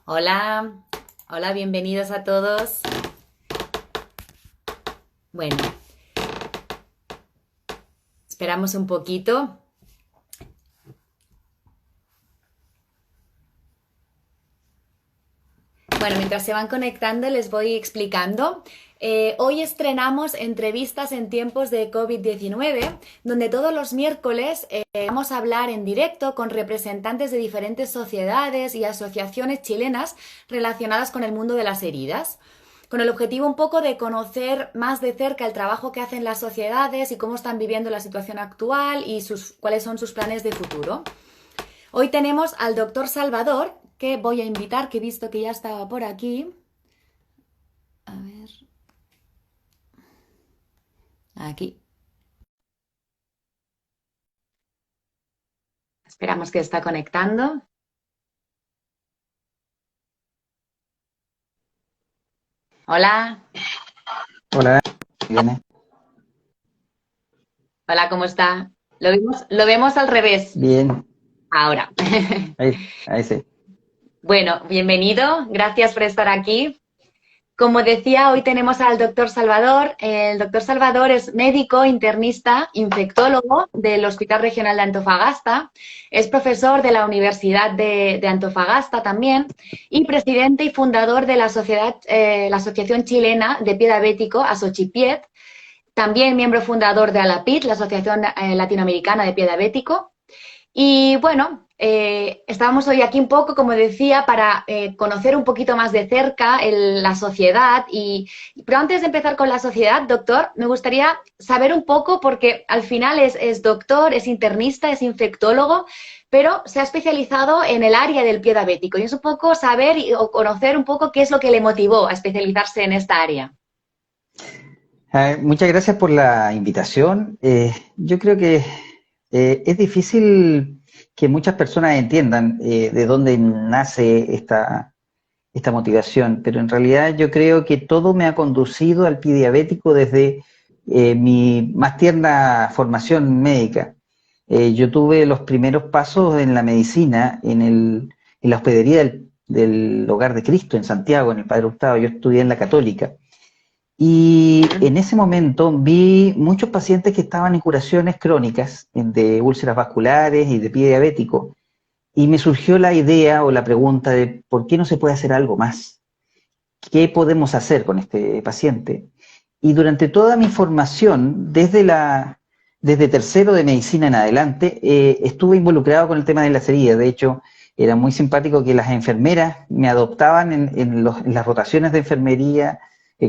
Hola, hola, bienvenidos a todos. Bueno, esperamos un poquito. Bueno, mientras se van conectando les voy explicando. Hoy estrenamos entrevistas en tiempos de COVID-19, donde todos los miércoles vamos a hablar en directo con representantes de diferentes sociedades y asociaciones chilenas relacionadas con el mundo de las heridas, con el objetivo un poco de conocer más de cerca el trabajo que hacen las sociedades y cómo están viviendo la situación actual y cuáles son sus planes de futuro. Hoy tenemos al doctor Salvador, que voy a invitar, que he visto que ya estaba por aquí. A ver. Aquí. Esperamos que está conectando. Hola. Hola, bien, Hola, ¿cómo está? Lo vemos al revés. bien, Ahora. ahí sí. Bueno, bienvenido. Gracias por estar aquí. Como decía, hoy tenemos al doctor Salvador. El doctor Salvador es médico, internista, infectólogo del Hospital Regional de Antofagasta. Es profesor de la Universidad de Antofagasta también y presidente y fundador de la Asociación Chilena de Pie Diabético, ASOCHIPIED. También miembro fundador de ALAPID, la Asociación Latinoamericana de Pie Diabético. Y bueno, estábamos hoy aquí un poco, como decía, para conocer un poquito más de cerca la sociedad. Pero antes de empezar con la sociedad, doctor, me gustaría saber un poco, porque al final es doctor, es internista, es infectólogo, pero se ha especializado en el área del pie diabético. Y es un poco saber o conocer un poco qué es lo que le motivó a especializarse en esta área. Muchas gracias por la invitación. Yo creo que es difícil que muchas personas entiendan de dónde nace esta motivación, pero en realidad yo creo que todo me ha conducido al pie diabético desde mi más tierna formación médica. Yo tuve los primeros pasos en la medicina en la hospedería del Hogar de Cristo en Santiago, en el Padre Hurtado. Yo estudié en la Católica. Y en ese momento vi muchos pacientes que estaban en curaciones crónicas de úlceras vasculares y de pie diabético. Y me surgió la idea o la pregunta de ¿por qué no se puede hacer algo más? ¿Qué podemos hacer con este paciente? Y durante toda mi formación, desde tercero de medicina en adelante, estuve involucrado con el tema de las heridas. De hecho, era muy simpático que las enfermeras me adoptaban en las rotaciones de enfermería,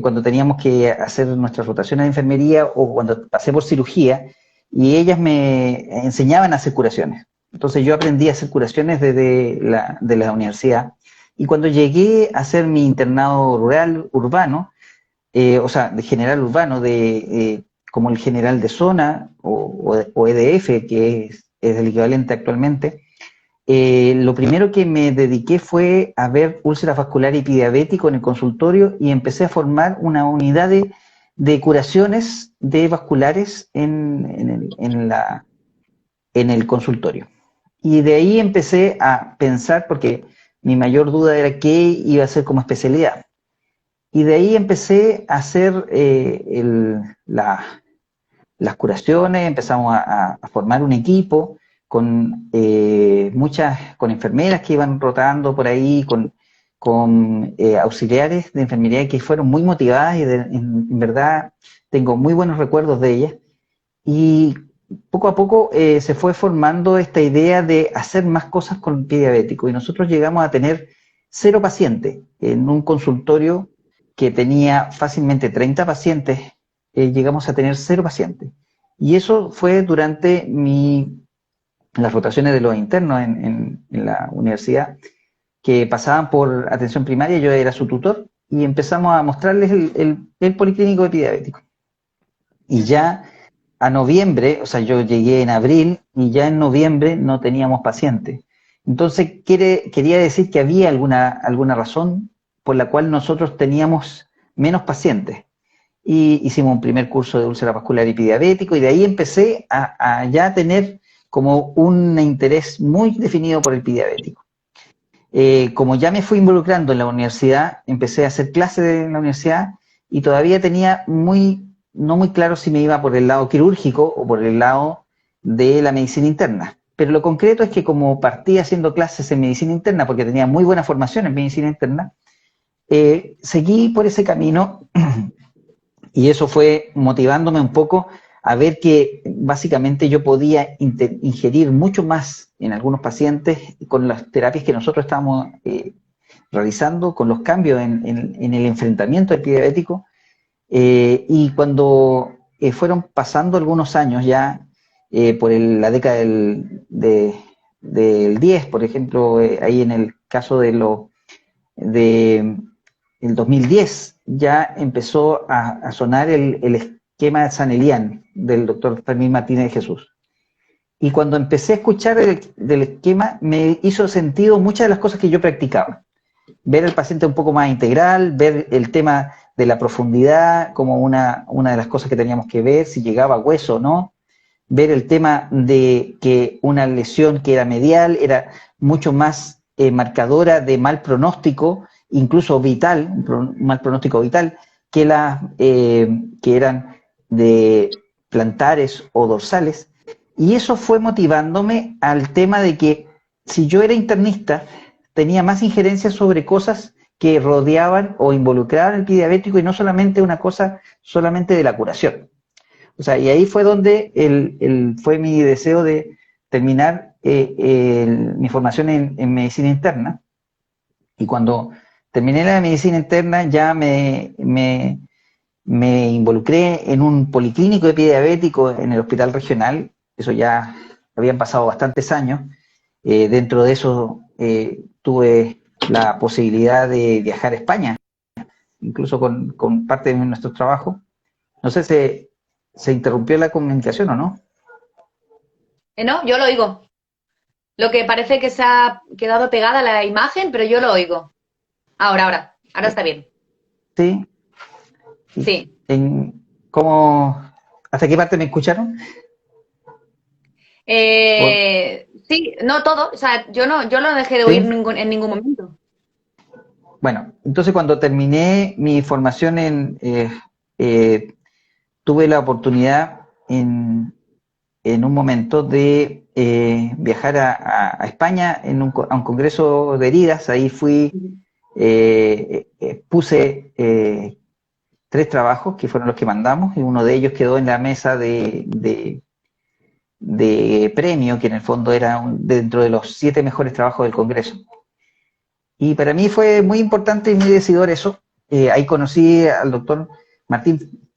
cuando teníamos que hacer nuestras rotaciones de enfermería o cuando pasé por cirugía, y ellas me enseñaban a hacer curaciones. Entonces yo aprendí a hacer curaciones desde de la universidad. Y cuando llegué a hacer mi internado rural urbano, o sea, de general urbano, como el general de zona o EDF, que es el equivalente actualmente, lo primero que me dediqué fue a ver úlceras vasculares y pidiabético en el consultorio y empecé a formar una unidad de curaciones de vasculares en el consultorio. Y de ahí empecé a pensar, porque mi mayor duda era qué iba a hacer como especialidad. Y de ahí empecé a hacer las curaciones, empezamos a formar un equipo con con enfermeras que iban rotando por ahí, con auxiliares de enfermería que fueron muy motivadas y en verdad tengo muy buenos recuerdos de ellas. Y poco a poco se fue formando esta idea de hacer más cosas con el pie diabético y nosotros llegamos a tener 0 pacientes en un consultorio que tenía fácilmente 30 pacientes, llegamos a tener 0 pacientes. Y eso fue durante las rotaciones de los internos en la universidad, que pasaban por atención primaria, yo era su tutor, y empezamos a mostrarles el policlínico epidiabético. Y ya a noviembre, o sea, yo llegué en abril y ya en noviembre no teníamos pacientes. Entonces, quería decir que había alguna razón por la cual nosotros teníamos menos pacientes. Y hicimos un primer curso de úlcera vascular y diabético y de ahí empecé a ya tener como un interés muy definido por el diabético. como ya me fui involucrando en la universidad, empecé a hacer clases en la universidad y todavía tenía no muy claro si me iba por el lado quirúrgico o por el lado de la medicina interna. Pero lo concreto es que como partí haciendo clases en medicina interna, porque tenía muy buena formación en medicina interna, seguí por ese camino y eso fue motivándome un poco a ver que básicamente yo podía ingerir mucho más en algunos pacientes con las terapias que nosotros estábamos realizando, con los cambios en el enfrentamiento del pie diabético. Y cuando fueron pasando algunos años ya, por la década del 10, por ejemplo, ahí en el caso de el 2010, ya empezó a sonar el esquema Sanelian del doctor Fermín Martínez de Jesús. Y cuando empecé a escuchar del esquema, me hizo sentido muchas de las cosas que yo practicaba. Ver al paciente un poco más integral, ver el tema de la profundidad como una de las cosas que teníamos que ver, si llegaba a hueso o no, ver el tema de que una lesión que era medial era mucho más marcadora de mal pronóstico, incluso vital, un mal pronóstico vital, que que eran de plantares o dorsales. Y eso fue motivándome al tema de que si yo era internista, tenía más injerencia sobre cosas que rodeaban o involucraban el pie diabético y no solamente una cosa solamente de la curación. O sea, y ahí fue donde fue mi deseo de terminar mi formación en medicina interna. Y cuando terminé la medicina interna ya me involucré en un policlínico de pie diabético en el hospital regional. Eso ya habían pasado bastantes años. Dentro de eso tuve la posibilidad de viajar a España, incluso con parte de nuestro trabajo. No sé si se interrumpió la comunicación o no. No, yo lo oigo. Lo que parece que se ha quedado pegada la imagen, pero yo lo oigo. Ahora está bien. Sí. Sí. ¿Hasta qué parte me escucharon? Sí, no todo. O sea, yo no dejé de oír ¿Sí? en ningún momento. Bueno, entonces cuando terminé mi formación tuve la oportunidad en un momento de viajar a España a un congreso de heridas. Ahí puse 3 trabajos que fueron los que mandamos y uno de ellos quedó en la mesa de premio, que en el fondo era dentro de los 7 mejores trabajos del congreso. Y para mí fue muy importante y muy decidor eso. Ahí conocí al doctor Martín,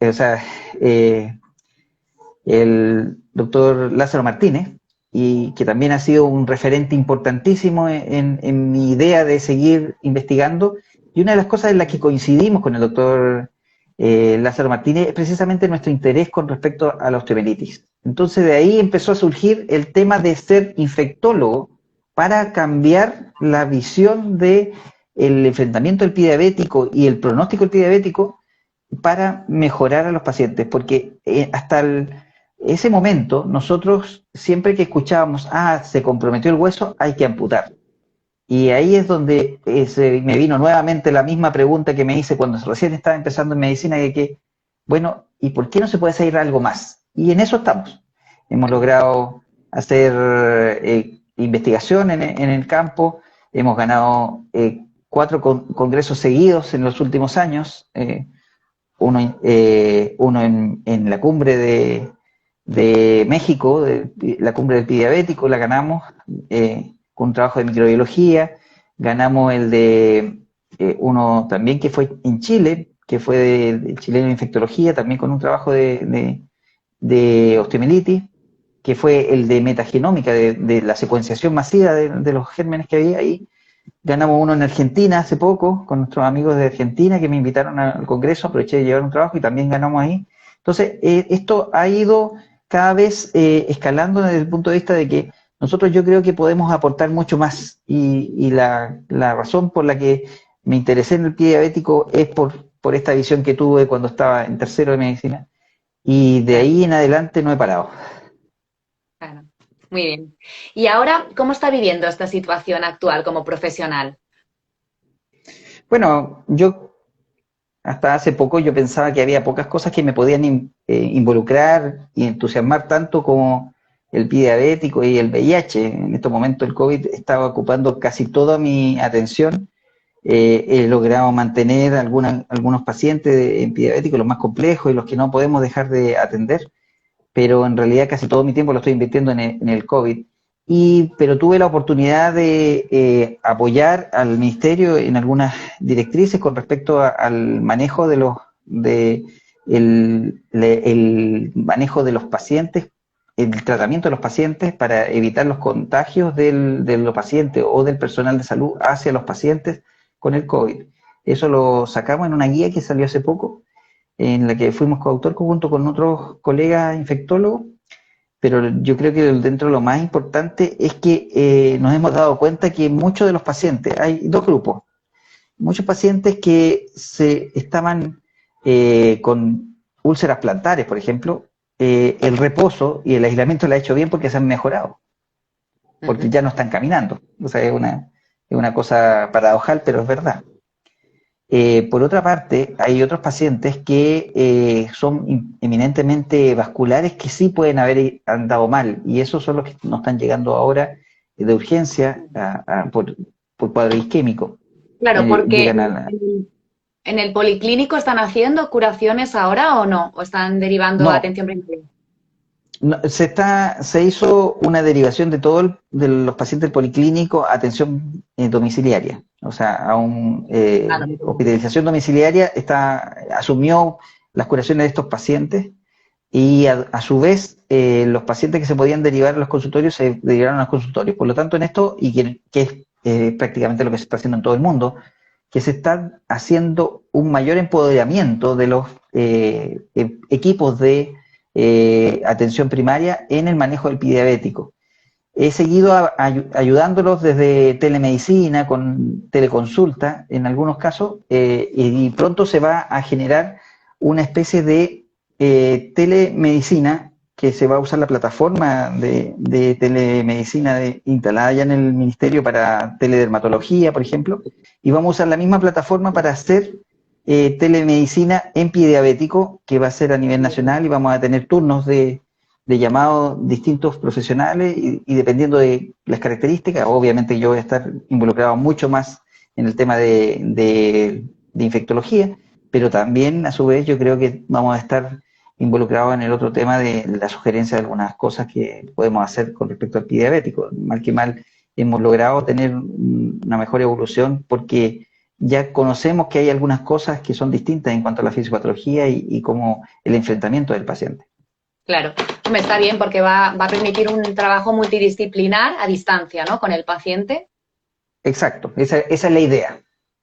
el doctor Lázaro Martínez, y que también ha sido un referente importantísimo en mi idea de seguir investigando. Y una de las cosas en las que coincidimos con el doctor Lázaro Martínez es precisamente nuestro interés con respecto a la osteomielitis. Entonces de ahí empezó a surgir el tema de ser infectólogo para cambiar la visión de el enfrentamiento del pie diabético y el pronóstico del pie diabético para mejorar a los pacientes, porque hasta ese momento nosotros siempre que escuchábamos, se comprometió el hueso, hay que amputar. Y ahí es donde me vino nuevamente la misma pregunta que me hice cuando recién estaba empezando en medicina, bueno, ¿y por qué no se puede hacer algo más? Y en eso estamos. Hemos logrado hacer investigación en el campo, hemos ganado 4 congresos seguidos en los últimos años, uno en la cumbre de México, la cumbre del pie diabético, la ganamos con un trabajo de microbiología, ganamos el de uno también que fue en Chile, que fue de chileno de infectología, también con un trabajo de osteomielitis, que fue el de metagenómica, de la secuenciación masiva de los gérmenes que había ahí. Ganamos uno en Argentina hace poco, con nuestros amigos de Argentina que me invitaron al congreso, aproveché de llevar un trabajo y también ganamos ahí. Entonces, esto ha ido cada vez escalando desde el punto de vista de que nosotros yo creo que podemos aportar mucho más y la razón por la que me interesé en el pie diabético es por esta visión que tuve cuando estaba en tercero de medicina y de ahí en adelante no he parado. Claro. Muy bien. Y ahora, ¿cómo está viviendo esta situación actual como profesional? Bueno, yo hasta hace poco yo pensaba que había pocas cosas que me podían involucrar y entusiasmar tanto como el pie diabético y el VIH. En estos momentos el COVID estaba ocupando casi toda mi atención. He logrado mantener algunos pacientes en pie diabético, los más complejos y los que no podemos dejar de atender, pero en realidad casi todo mi tiempo lo estoy invirtiendo en el COVID. Pero tuve la oportunidad de apoyar al ministerio en algunas directrices con respecto al manejo el manejo de los pacientes, el tratamiento de los pacientes para evitar los contagios de los pacientes o del personal de salud hacia los pacientes con el COVID. Eso lo sacamos en una guía que salió hace poco, en la que fuimos coautor junto con otros colegas infectólogos, pero yo creo que dentro de lo más importante es que nos hemos dado cuenta que muchos de los pacientes, hay dos grupos, muchos pacientes que se estaban con úlceras plantares, por ejemplo, el reposo y el aislamiento le ha hecho bien porque se han mejorado, porque ya no están caminando. O sea, es una cosa paradojal, pero es verdad. Por otra parte, hay otros pacientes que son eminentemente vasculares que sí pueden haber andado mal, y esos son los que nos están llegando ahora de urgencia por cuadro isquémico. Claro, porque Llegan a la... en el policlínico están haciendo curaciones ahora o no, o están derivando a No, atención primaria. no, se hizo una derivación de los pacientes del policlínico a atención domiciliaria, o sea, Ah, domicilio. hospitalización domiciliaria asumió las curaciones de estos pacientes y a su vez los pacientes que se podían derivar a los consultorios se derivaron a los consultorios. Por lo tanto, en esto, y que es prácticamente lo que se está haciendo en todo el mundo, que se está haciendo un mayor empoderamiento de los equipos de atención primaria en el manejo del pie diabético. He seguido ayudándolos desde telemedicina, con teleconsulta en algunos casos, y pronto se va a generar una especie de telemedicina que se va a usar la plataforma de telemedicina instalada ya en el ministerio para teledermatología, por ejemplo, y vamos a usar la misma plataforma para hacer telemedicina en pie diabético, que va a ser a nivel nacional, y vamos a tener turnos de llamados distintos profesionales y dependiendo de las características, obviamente yo voy a estar involucrado mucho más en el tema de infectología, pero también a su vez yo creo que vamos a estar involucrados en el otro tema de la sugerencia de algunas cosas que podemos hacer con respecto al pie diabético. Mal que mal hemos logrado tener una mejor evolución porque ya conocemos que hay algunas cosas que son distintas en cuanto a la fisiopatología y como el enfrentamiento del paciente. Claro, me está bien porque va a permitir un trabajo multidisciplinar a distancia, ¿no? Con el paciente. Exacto, esa es la idea.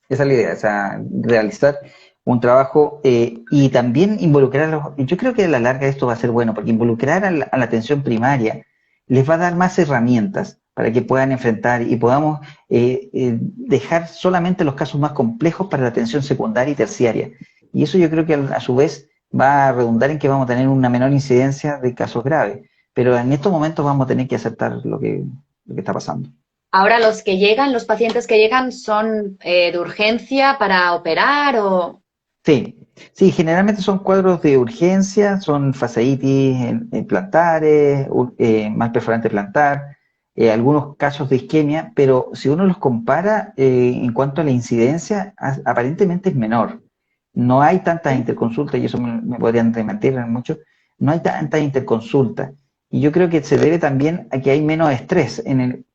Esa es la idea, o sea, realizar un trabajo y también involucrar a los... Yo creo que a la larga esto va a ser bueno, porque involucrar a la atención primaria les va a dar más herramientas para que puedan enfrentar y podamos dejar solamente los casos más complejos para la atención secundaria y terciaria. Y eso yo creo que a su vez va a redundar en que vamos a tener una menor incidencia de casos graves. Pero en estos momentos vamos a tener que aceptar lo que está pasando. Ahora los pacientes que llegan son de urgencia para operar o... Sí, sí, generalmente son cuadros de urgencia, son fasciitis en plantares, mal perforante plantar, algunos casos de isquemia, pero si uno los compara en cuanto a la incidencia, aparentemente es menor. No hay tantas interconsultas, y eso me podrían desmentir mucho, no hay tantas interconsultas. Y yo creo que se debe también a que hay menos estrés,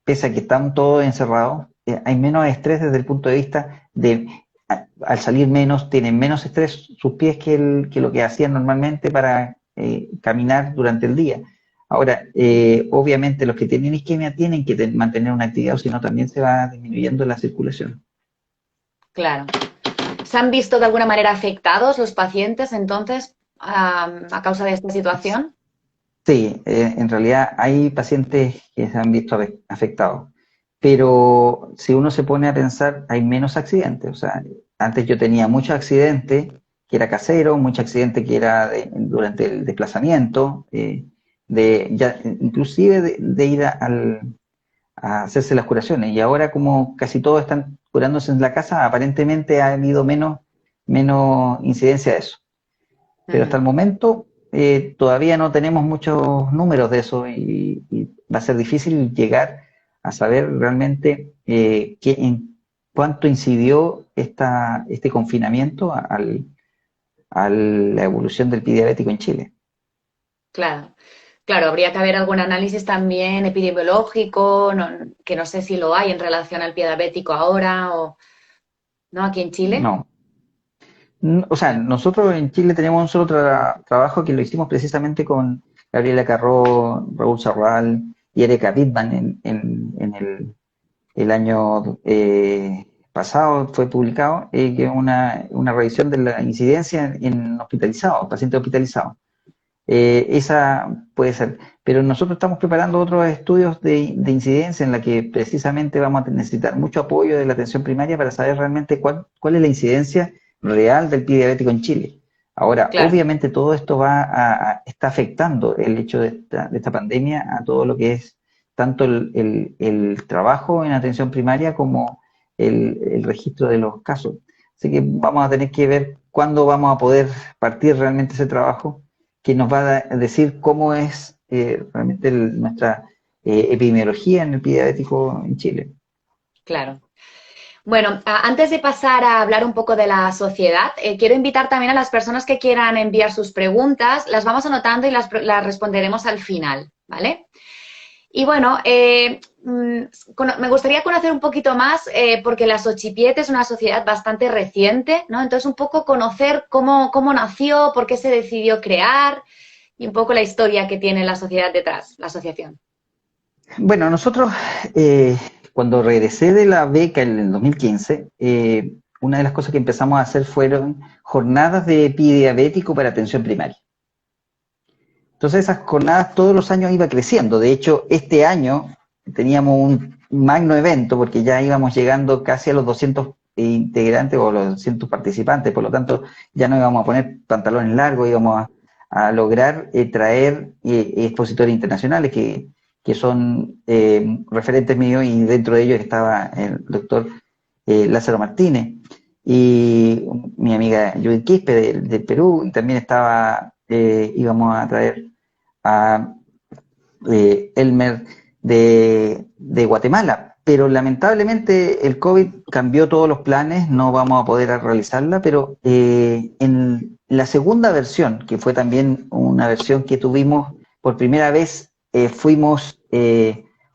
pese a que están todos encerrados, hay menos estrés desde el punto de vista de al salir menos, tienen menos estrés sus pies que lo que hacían normalmente para caminar durante el día. Ahora, obviamente los que tienen isquemia tienen que mantener una actividad, o si no también se va disminuyendo la circulación. Claro. ¿Se han visto de alguna manera afectados los pacientes entonces a causa de esta situación? Sí, en realidad hay pacientes que se han visto afectados, pero si uno se pone a pensar, hay menos accidentes. O sea, antes yo tenía muchos accidentes que era casero, muchos accidentes que era durante el desplazamiento, ya, inclusive de ir a hacerse las curaciones. Y ahora, como casi todos están curándose en la casa, aparentemente ha habido menos incidencia de eso. Pero hasta el momento todavía no tenemos muchos números de eso y va a ser difícil llegar a saber realmente en cuánto incidió este confinamiento a la evolución del pie diabético en Chile. Claro, claro, habría que haber algún análisis también epidemiológico, que no sé si lo hay en relación al pie diabético ahora o no aquí en Chile. No. O sea, nosotros en Chile tenemos un solo trabajo que lo hicimos precisamente con Gabriela Carró, Raúl Sarral y Erika Wittmann en el año pasado fue publicado, que es una revisión de la incidencia en hospitalizados, pacientes hospitalizados. Esa puede ser, pero nosotros estamos preparando otros estudios de incidencia en la que precisamente vamos a necesitar mucho apoyo de la atención primaria para saber realmente cuál es la incidencia real del pie diabético en Chile. Ahora, Claro. obviamente todo esto está afectando el hecho de esta pandemia a todo lo que es tanto el trabajo en atención primaria como el registro de los casos. Así que vamos a tener que ver cuándo vamos a poder partir realmente ese trabajo que nos va a decir cómo es realmente nuestra epidemiología en el pie diabético en Chile. Claro. Bueno, antes de pasar a hablar un poco de la sociedad, quiero invitar también a las personas que quieran enviar sus preguntas, las vamos anotando y las responderemos al final, ¿vale? Y bueno, me gustaría conocer un poquito más, porque la Xochipietet es una sociedad bastante reciente, ¿no? Entonces, un poco conocer cómo nació, por qué se decidió crear y un poco la historia que tiene la sociedad detrás, la asociación. Bueno, nosotros, cuando regresé de la beca en el 2015, una de las cosas que empezamos a hacer fueron jornadas de pie diabético para atención primaria. Entonces esas jornadas todos los años iba creciendo. De hecho, este año teníamos un magno evento porque ya íbamos llegando casi a los 200 integrantes o los 200 participantes, por lo tanto ya no íbamos a poner pantalones largos, íbamos a lograr traer expositores internacionales que son referentes míos, y dentro de ellos estaba el doctor Lázaro Martínez y mi amiga Judith Quispe del Perú, y también íbamos a traer a Elmer de Guatemala, pero lamentablemente el COVID cambió todos los planes, no vamos a poder realizarla, pero en la segunda versión, que fue también una versión que tuvimos por primera vez, fuimos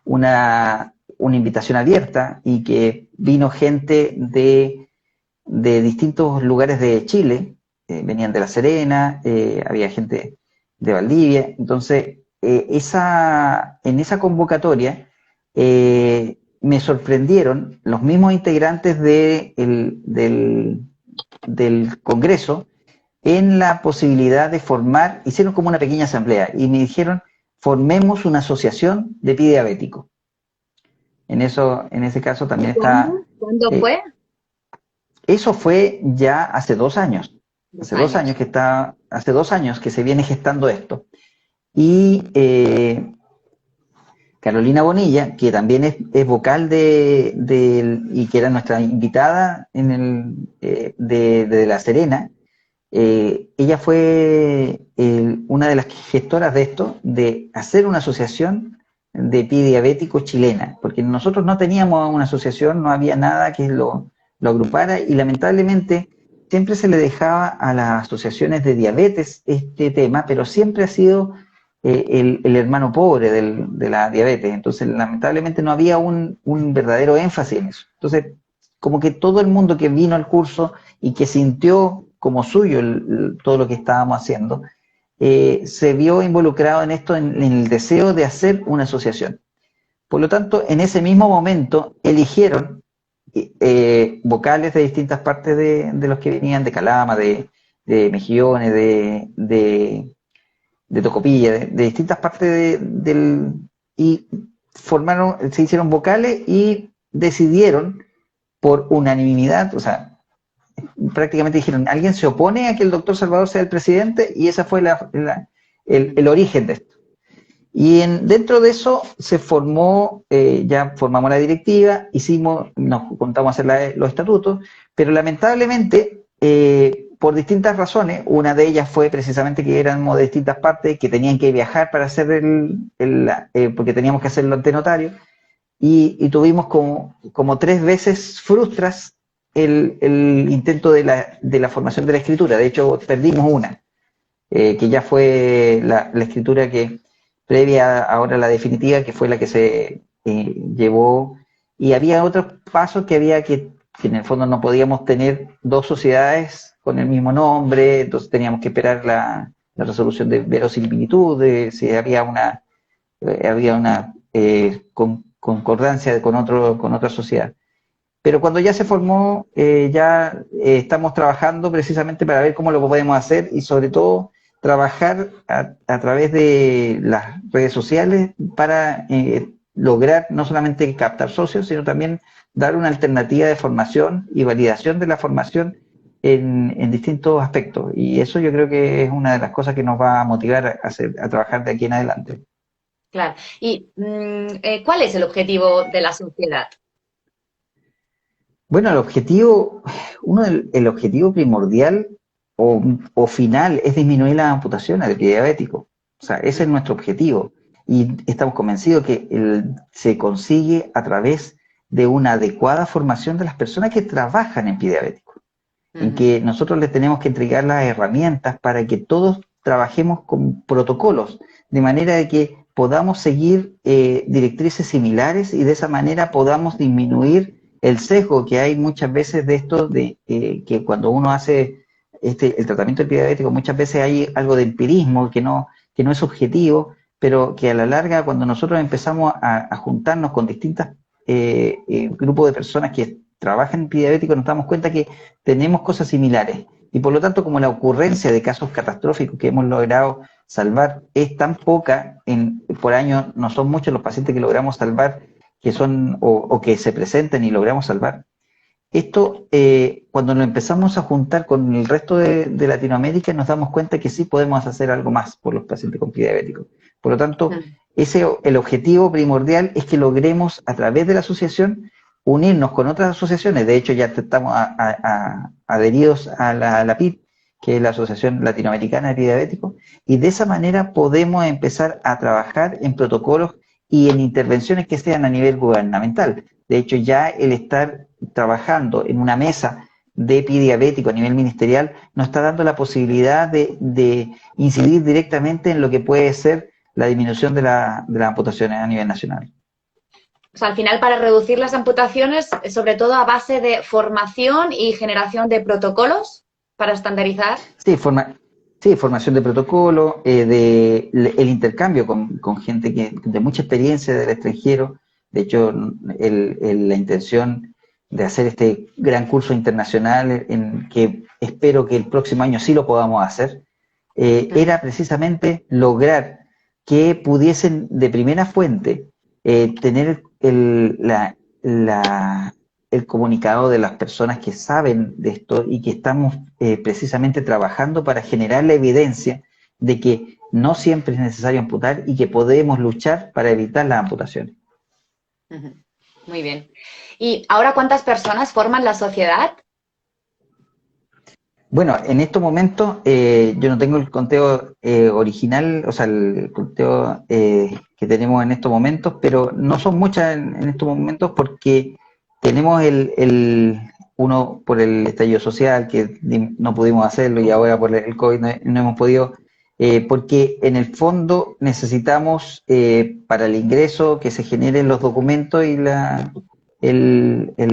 una invitación abierta y que vino gente de distintos lugares de Chile, venían de La Serena, había gente de Valdivia. Entonces, en esa convocatoria me sorprendieron los mismos integrantes del Congreso en la posibilidad de formar, hicieron como una pequeña asamblea y me dijeron, formemos una asociación de pie diabético. En ese caso también está... ¿Cuándo fue? Eso fue ya hace 2 años. Hace 2 años hace 2 años que se viene gestando esto. Y Carolina Bonilla, que también es vocal y que era nuestra invitada de La Serena, ella fue una de las gestoras de esto, de hacer una asociación de pie diabético chilena, porque nosotros no teníamos una asociación, no había nada que lo agrupara, y lamentablemente siempre se le dejaba a las asociaciones de diabetes este tema, pero siempre ha sido el hermano pobre de la diabetes. Entonces lamentablemente no había un verdadero énfasis en eso. Entonces, como que todo el mundo que vino al curso y que sintió como suyo todo lo que estábamos haciendo, se vio involucrado en esto, en el deseo de hacer una asociación. Por lo tanto, en ese mismo momento eligieron vocales de distintas partes de los que venían de Calama, de Mejillones, de Tocopilla, de distintas partes y se hicieron vocales y decidieron por unanimidad, o sea, prácticamente dijeron, alguien se opone a que el doctor Salvador sea el presidente, y esa fue el origen de esto. Y dentro de eso se formó, ya formamos la directiva, nos juntamos a hacer los estatutos, pero lamentablemente, por distintas razones, una de ellas fue precisamente que éramos de distintas partes, que tenían que viajar para hacer porque teníamos que hacerlo ante notario, y tuvimos como 3 veces frustras el intento de la formación de la escritura. De hecho, perdimos una, que ya fue la escritura que previa ahora la definitiva, que fue la que se llevó, y había otros pasos que en el fondo no podíamos tener 2 sociedades con el mismo nombre, entonces teníamos que esperar la resolución de verosimilitud, de si había una concordancia con otra sociedad. Pero cuando ya se formó, estamos trabajando precisamente para ver cómo lo podemos hacer y sobre todo trabajar a través de las redes sociales para lograr no solamente captar socios, sino también dar una alternativa de formación y validación de la formación en distintos aspectos. Y eso yo creo que es una de las cosas que nos va a motivar a trabajar de aquí en adelante. Claro. ¿Y cuál es el objetivo de la sociedad? Bueno, el objetivo primordial o final es disminuir las amputaciones del pie diabético. O sea, ese es nuestro objetivo. Y estamos convencidos que se consigue a través de una adecuada formación de las personas que trabajan en pie diabético. En que nosotros les tenemos que entregar las herramientas para que todos trabajemos con protocolos, de manera de que podamos seguir directrices similares y de esa manera podamos disminuir el sesgo que hay muchas veces de esto, que cuando uno hace el tratamiento del pie diabético, muchas veces hay algo de empirismo que no es objetivo, pero que a la larga, cuando nosotros empezamos a juntarnos con distintos grupos de personas que trabajan en pie diabético, nos damos cuenta que tenemos cosas similares. Y por lo tanto, como la ocurrencia de casos catastróficos que hemos logrado salvar es tan poca, por año no son muchos los pacientes que logramos salvar, que son o que se presentan y logramos salvar. Esto, cuando nos empezamos a juntar con el resto de Latinoamérica, nos damos cuenta que sí podemos hacer algo más por los pacientes con pie diabético. Por lo tanto, el objetivo primordial es que logremos, a través de la asociación, unirnos con otras asociaciones. De hecho, ya estamos adheridos a la PID, que es la Asociación Latinoamericana de Pie Diabético, y de esa manera podemos empezar a trabajar en protocolos y en intervenciones que sean a nivel gubernamental. De hecho, ya el estar trabajando en una mesa de pie diabético a nivel ministerial nos está dando la posibilidad de incidir directamente en lo que puede ser la disminución de las amputaciones a nivel nacional. O sea, al final, para reducir las amputaciones, sobre todo a base de formación y generación de protocolos para estandarizar. Sí, formación de protocolo, el intercambio con gente de mucha experiencia del extranjero. De hecho, la intención de hacer este gran curso internacional, en que espero que el próximo año sí lo podamos hacer, era precisamente lograr que pudiesen de primera fuente tener el comunicado de las personas que saben de esto y que estamos precisamente trabajando para generar la evidencia de que no siempre es necesario amputar y que podemos luchar para evitar las amputaciones. Muy bien. ¿Y ahora cuántas personas forman la sociedad? Bueno, en estos momentos yo no tengo el conteo original, o sea, el conteo que tenemos en estos momentos, pero no son muchas en estos momentos porque tenemos uno por el estallido social, que no pudimos hacerlo, y ahora por el COVID no hemos podido, porque en el fondo necesitamos para el ingreso que se generen los documentos y el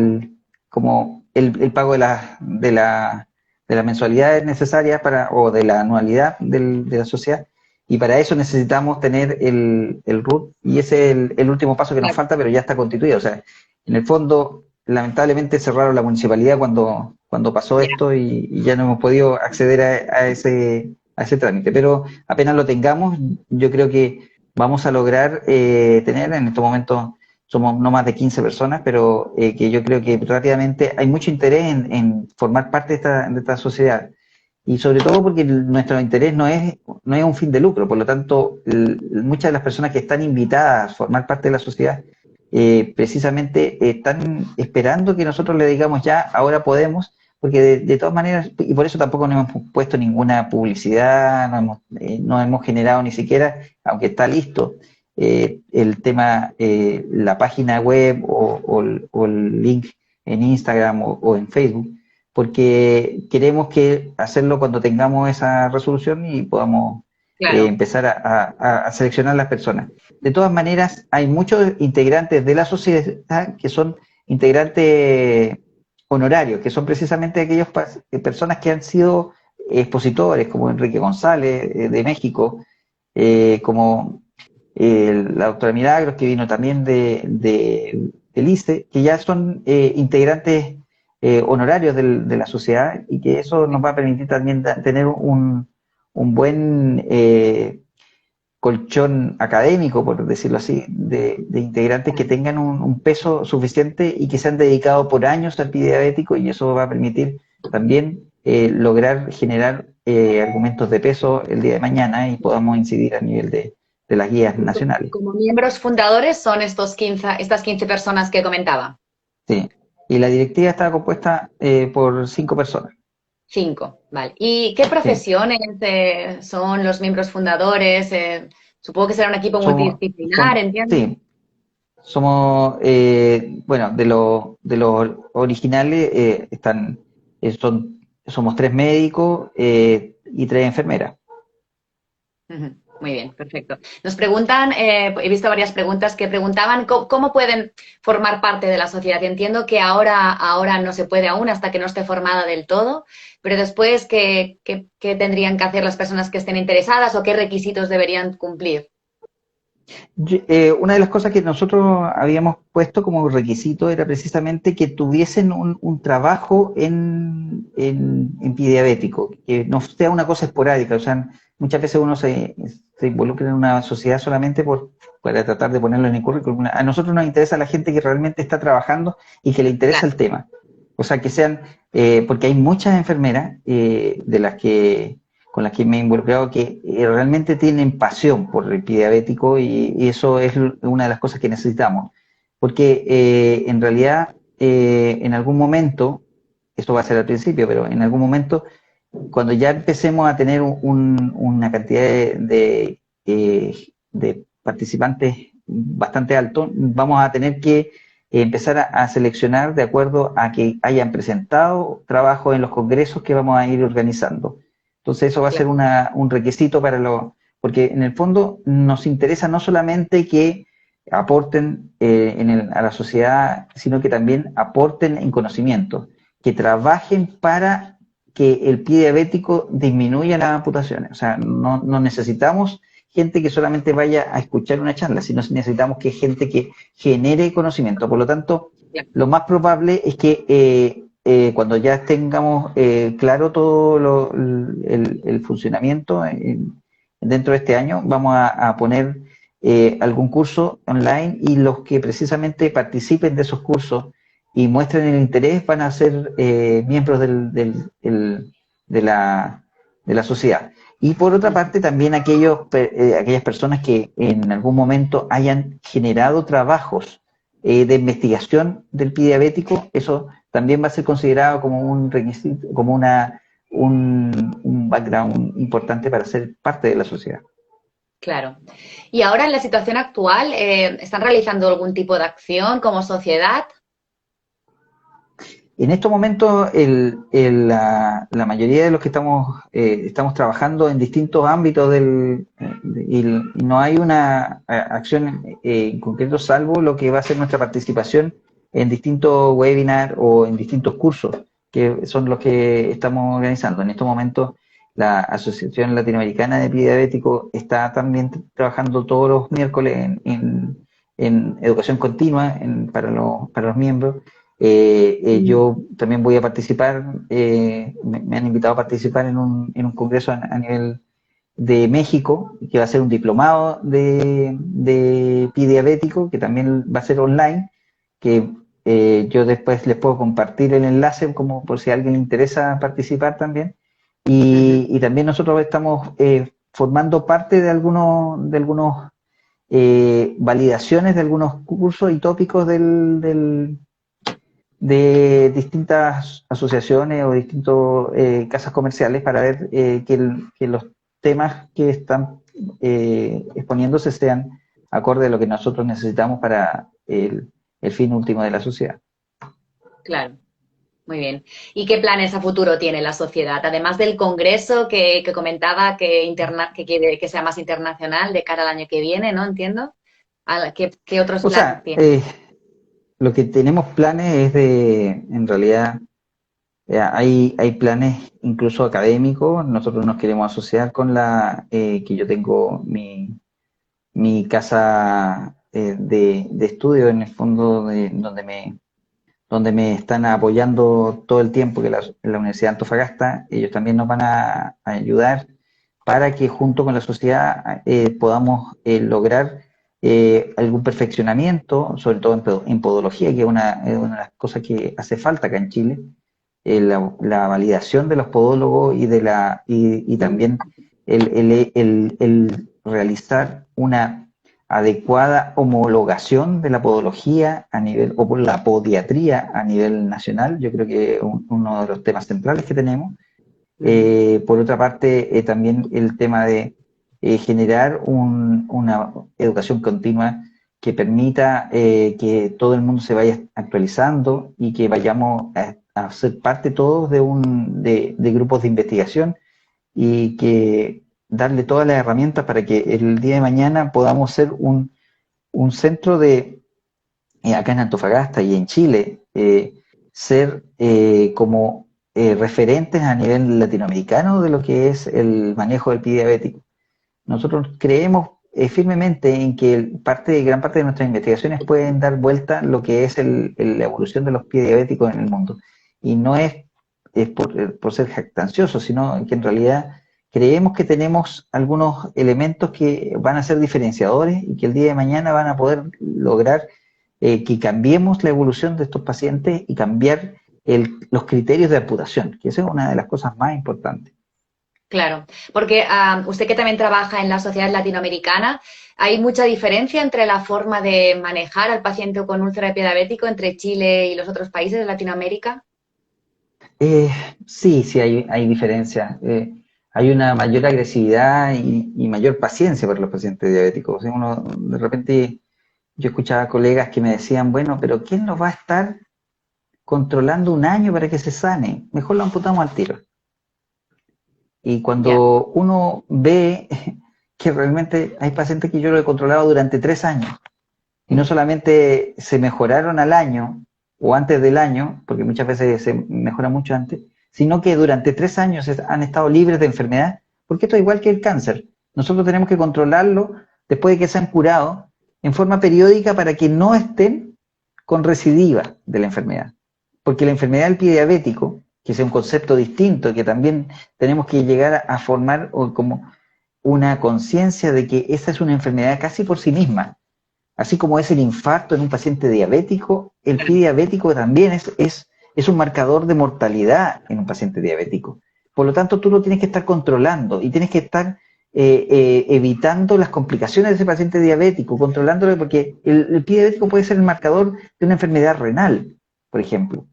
pago de las mensualidades necesarias o de la anualidad de la sociedad, y para eso necesitamos tener el RUT, y ese es el último paso que nos falta, pero ya está constituido. O sea, en el fondo, lamentablemente cerraron la municipalidad cuando pasó esto y ya no hemos podido acceder a ese trámite, pero apenas lo tengamos, yo creo que vamos a lograr tener, en estos momentos somos no más de 15 personas, pero que yo creo que rápidamente hay mucho interés en formar parte de esta sociedad, y sobre todo porque nuestro interés no es no es un fin de lucro, por lo tanto, muchas de las personas que están invitadas a formar parte de la sociedad precisamente están esperando que nosotros le digamos ya, ahora podemos, porque de todas maneras, y por eso tampoco no hemos puesto ninguna publicidad, no hemos generado ni siquiera, aunque está listo, el tema, la página web o el link en Instagram o en Facebook, porque queremos que hacerlo cuando tengamos esa resolución y podamos Claro. empezar a seleccionar las personas. De todas maneras, hay muchos integrantes de la sociedad que son integrantes honorarios, que son precisamente aquellas personas que han sido expositores, como Enrique González de México, como la doctora Milagros, que vino también del ICE, que ya son integrantes honorarios de la sociedad y que eso nos va a permitir también tener un buen colchón académico, por decirlo así, de integrantes que tengan un peso suficiente y que se han dedicado por años al pie diabético, y eso va a permitir también lograr generar argumentos de peso el día de mañana y podamos incidir a nivel de las guías nacionales. Como miembros fundadores son estas 15 personas que comentaba. Sí. Y la directiva está compuesta por 5 personas. 5, vale. ¿Y qué profesiones son los miembros fundadores? Supongo que será un equipo multidisciplinar, entiendo. Sí, somos, bueno, de los originales somos 3 médicos y 3 enfermeras. Ujú. Muy bien, perfecto. Nos preguntan, he visto varias preguntas que preguntaban cómo pueden formar parte de la sociedad. Entiendo que ahora no se puede aún hasta que no esté formada del todo, pero después, ¿qué tendrían que hacer las personas que estén interesadas o qué requisitos deberían cumplir? Una de las cosas que nosotros habíamos puesto como requisito era precisamente que tuviesen un trabajo en pie diabético, que no sea una cosa esporádica. O sea, muchas veces uno se involucra en una sociedad solamente para tratar de ponerlo en el currículum. A nosotros nos interesa la gente que realmente está trabajando y que le interesa Claro. el tema. O sea, que sean, porque hay muchas enfermeras con las que me he involucrado que realmente tienen pasión por el pie diabético, y eso es una de las cosas que necesitamos. Porque en realidad, en algún momento, esto va a ser al principio, pero en algún momento, cuando ya empecemos a tener una cantidad de participantes bastante alto, vamos a tener que empezar a seleccionar de acuerdo a que hayan presentado trabajo en los congresos que vamos a ir organizando. Entonces eso va a ser un requisito porque en el fondo nos interesa no solamente que aporten a la sociedad, sino que también aporten en conocimiento, que trabajen para que el pie diabético disminuya las amputaciones. O sea, no necesitamos gente que solamente vaya a escuchar una charla, sino necesitamos que gente que genere conocimiento. Por lo tanto, lo más probable es que cuando ya tengamos claro todo el funcionamiento dentro de este año, vamos a poner algún curso online, y los que precisamente participen de esos cursos y muestren el interés van a ser miembros de la sociedad. Y por otra parte, también aquellas personas que en algún momento hayan generado trabajos de investigación del pie diabético, eso también va a ser considerado como un requisito, como un background importante para ser parte de la sociedad. Claro. Y ahora, en la situación actual, ¿están realizando algún tipo de acción como sociedad? En estos momentos, la mayoría de los que estamos trabajando en distintos ámbitos y no hay una acción en concreto, salvo lo que va a ser nuestra participación en distintos webinars o en distintos cursos, que son los que estamos organizando. En estos momentos, la Asociación Latinoamericana de Pie Diabético está también trabajando todos los miércoles en educación continua para los miembros. Yo también voy a participar, me han invitado a participar en un congreso a nivel de México, que va a ser un diplomado de pie diabético, que también va a ser online, que yo después les puedo compartir el enlace como por si a alguien le interesa participar también. Y también nosotros estamos formando parte de algunos validaciones de algunos cursos y tópicos de distintas asociaciones o distintas casas comerciales para ver que los temas que están exponiéndose sean acorde a lo que nosotros necesitamos para el fin último de la sociedad. Claro. Muy bien. ¿Y qué planes a futuro tiene la sociedad? Además del congreso que comentaba que quiere que sea más internacional de cara al año que viene, ¿no? Entiendo. ¿Qué otros O planes sea, tiene? lo que tenemos planes es en realidad, hay planes incluso académicos. Nosotros nos queremos asociar con que yo tengo mi casa de estudio en el fondo, donde me están apoyando todo el tiempo, que la Universidad de Antofagasta. Ellos también nos van a ayudar para que junto con la sociedad podamos lograr algún perfeccionamiento, sobre todo en podología, que es una de las cosas que hace falta acá en Chile, la validación de los podólogos y también el realizar una adecuada homologación de la podología a nivel, o por la podiatría a nivel nacional. Yo creo que es uno de los temas centrales que tenemos. Por otra parte, también el tema de generar una educación continua que permita que todo el mundo se vaya actualizando y que vayamos a ser parte todos de grupos de investigación, y que darle todas las herramientas para que el día de mañana podamos ser un centro acá en Antofagasta y en Chile, ser como referentes a nivel latinoamericano de lo que es el manejo del pie diabético. Nosotros creemos firmemente en que gran parte de nuestras investigaciones pueden dar vuelta lo que es la evolución de los pies diabéticos en el mundo. Y no es por ser jactancioso, sino que en realidad creemos que tenemos algunos elementos que van a ser diferenciadores y que el día de mañana van a poder lograr que cambiemos la evolución de estos pacientes y cambiar los criterios de amputación, que esa es una de las cosas más importantes. Claro, porque usted que también trabaja en la sociedad latinoamericana, ¿hay mucha diferencia entre la forma de manejar al paciente con úlcera de pie diabético entre Chile y los otros países de Latinoamérica? Eh, sí, hay diferencias. Hay una mayor agresividad y mayor paciencia para los pacientes diabéticos. O sea, de repente, yo escuchaba colegas que me decían, bueno, pero ¿quién nos va a estar controlando un año para que se sane? Mejor lo amputamos al tiro. Y Ya. cuando uno ve que realmente hay pacientes que yo lo he controlado durante 3 años, y no solamente se mejoraron al año o antes del año, porque muchas veces se mejora mucho antes, sino que durante 3 años han estado libres de enfermedad, porque esto es igual que el cáncer. Nosotros tenemos que controlarlo después de que se han curado en forma periódica para que no estén con recidiva de la enfermedad. Porque la enfermedad del pie diabético, que es un concepto distinto, que también tenemos que llegar a formar como una conciencia de que esa es una enfermedad casi por sí misma. Así como es el infarto en un paciente diabético, el pie diabético también es un marcador de mortalidad en un paciente diabético. Por lo tanto, tú lo tienes que estar controlando y tienes que estar evitando las complicaciones de ese paciente diabético, controlándolo, porque el pie diabético puede ser el marcador de una enfermedad renal, por ejemplo.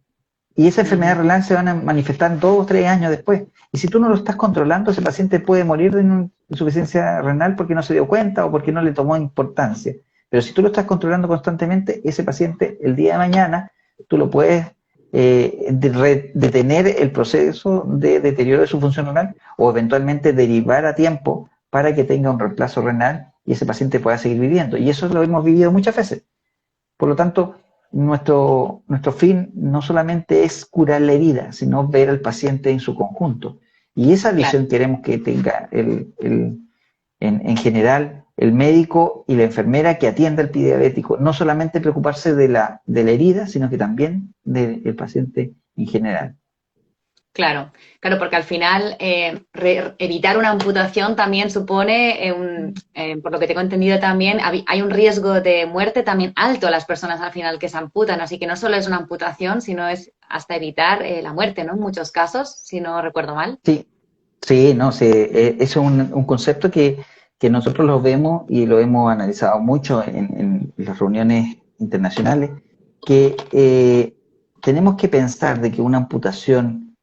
Y esa enfermedad renal se van a manifestar 2 o 3 años después. Y si tú no lo estás controlando, ese paciente puede morir de insuficiencia renal porque no se dio cuenta o porque no le tomó importancia. Pero si tú lo estás controlando constantemente, ese paciente el día de mañana tú lo puedes detener el proceso de deterioro de su función renal, o eventualmente derivar a tiempo para que tenga un reemplazo renal y ese paciente pueda seguir viviendo. Y eso lo hemos vivido muchas veces. Por lo tanto, nuestro fin no solamente es curar la herida, sino ver al paciente en su conjunto. Y esa Claro. visión queremos que tenga en general el médico y la enfermera que atienda al pie diabético. No solamente preocuparse de la herida, sino que también del paciente en general. Claro, claro, porque al final evitar una amputación también supone, por lo que tengo entendido también, hay un riesgo de muerte también alto a las personas al final que se amputan, así que no solo es una amputación, sino es hasta evitar la muerte, ¿no? En muchos casos, si no recuerdo mal. Sí, Sí, no, sí, eso es un concepto que nosotros lo vemos y lo hemos analizado mucho en las reuniones internacionales, que tenemos que pensar de que una amputación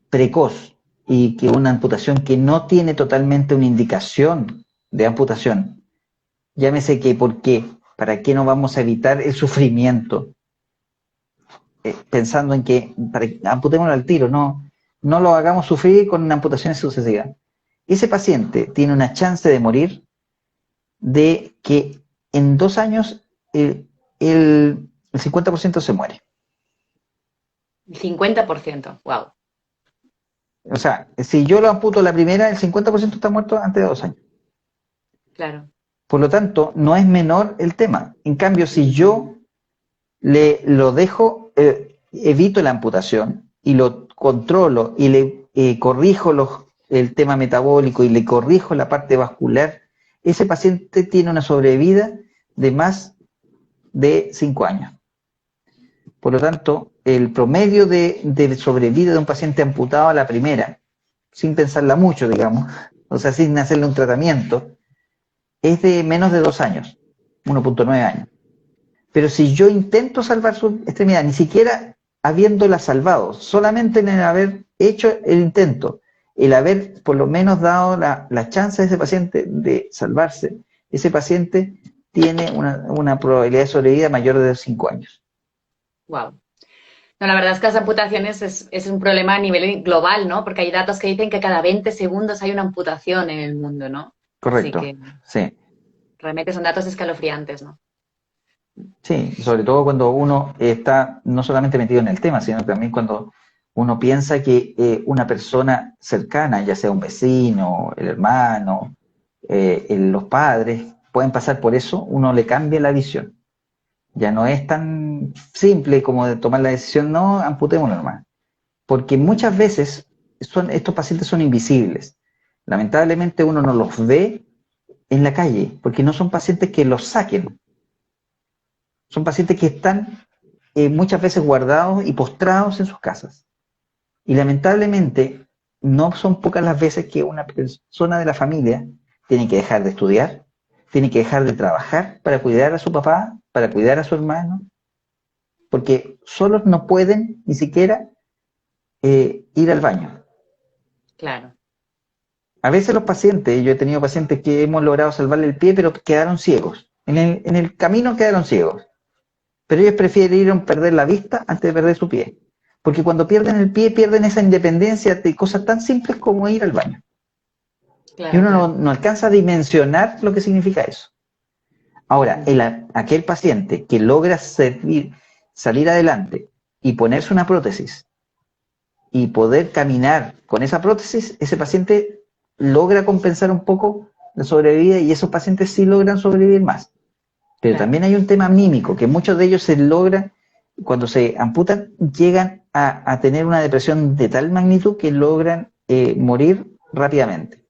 precoz y que una amputación que no tiene totalmente una indicación de amputación, llámese que por qué, para qué no vamos a evitar el sufrimiento, pensando en que amputémoslo al tiro, no lo hagamos sufrir con amputaciones sucesivas. Ese paciente tiene una chance de morir de que en 2 años el 50% se muere. El 50%, wow, O sea, si yo lo amputo la primera, el 50% está muerto antes de 2 años. claro, Por lo tanto, no es menor el tema. En cambio, si yo lo dejo, evito la amputación y lo controlo y le corrijo el tema metabólico y le corrijo la parte vascular, ese paciente tiene una sobrevida de más de 5 años. Por lo tanto, el promedio de sobrevida de un paciente amputado a la primera, sin pensarla mucho, digamos, o sea, sin hacerle un tratamiento, es de menos de 2 años, 1,9 años. Pero si yo intento salvar su extremidad, ni siquiera habiéndola salvado, solamente en el haber hecho el intento, el haber por lo menos dado la chance a ese paciente de salvarse, ese paciente tiene una probabilidad de sobrevida mayor de 5 años. wow. No, la verdad es que las amputaciones es un problema a nivel global, ¿no? Porque hay datos que dicen que cada 20 segundos hay una amputación en el mundo, ¿no? Así Correcto, que sí. realmente son datos escalofriantes, ¿no? Sí, sobre todo cuando uno está no solamente metido en el tema, sino también cuando uno piensa que una persona cercana, ya sea un vecino, el hermano, los padres, pueden pasar por eso, uno le cambia la visión. Ya no es tan simple como de tomar la decisión, no, amputémoslo nomás. Porque muchas veces estos pacientes son invisibles. Lamentablemente uno no los ve en la calle, porque no son pacientes que los saquen. Son pacientes que están muchas veces guardados y postrados en sus casas. Y lamentablemente no son pocas las veces que una persona de la familia tiene que dejar de estudiar, tiene que dejar de trabajar para cuidar a su papá, para cuidar a su hermano, porque solos no pueden ni siquiera ir al baño. Claro. A veces los pacientes, yo he tenido pacientes que hemos logrado salvarle el pie, pero quedaron ciegos. En el camino quedaron ciegos. Pero ellos prefieren perder la vista antes de perder su pie. Porque cuando pierden el pie, pierden esa independencia de cosas tan simples como ir al baño. Y Claro, uno no, claro. no alcanza a dimensionar lo que significa eso. Ahora, aquel paciente que logra salir adelante y ponerse una prótesis y poder caminar con esa prótesis, ese paciente logra compensar un poco la sobrevida y esos pacientes sí logran sobrevivir más. Pero Claro. también hay un tema anímico, que muchos de ellos se logran, cuando se amputan, llegan a tener una depresión de tal magnitud que logran morir rápidamente.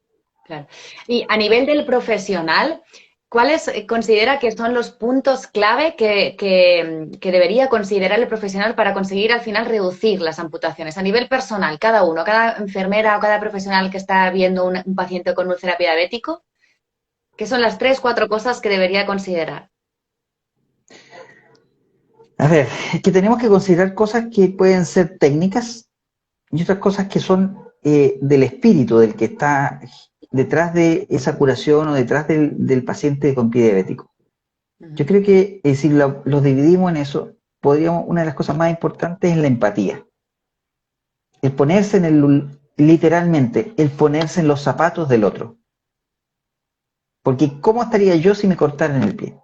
Claro. Y a nivel del profesional, ¿cuáles considera que son los puntos clave que debería considerar el profesional para conseguir al final reducir las amputaciones? A nivel personal, cada uno, cada enfermera o cada profesional que está viendo un paciente con úlcera diabético, ¿qué son las 3, 4 cosas que debería considerar? A ver, es que tenemos que considerar cosas que pueden ser técnicas y otras cosas que son del espíritu del que está detrás de esa curación o detrás del paciente con pie diabético. Yo creo que si lo dividimos en eso, una de las cosas más importantes es la empatía. El ponerse literalmente, el ponerse en los zapatos del otro. Porque ¿cómo estaría yo si me cortaran el pie?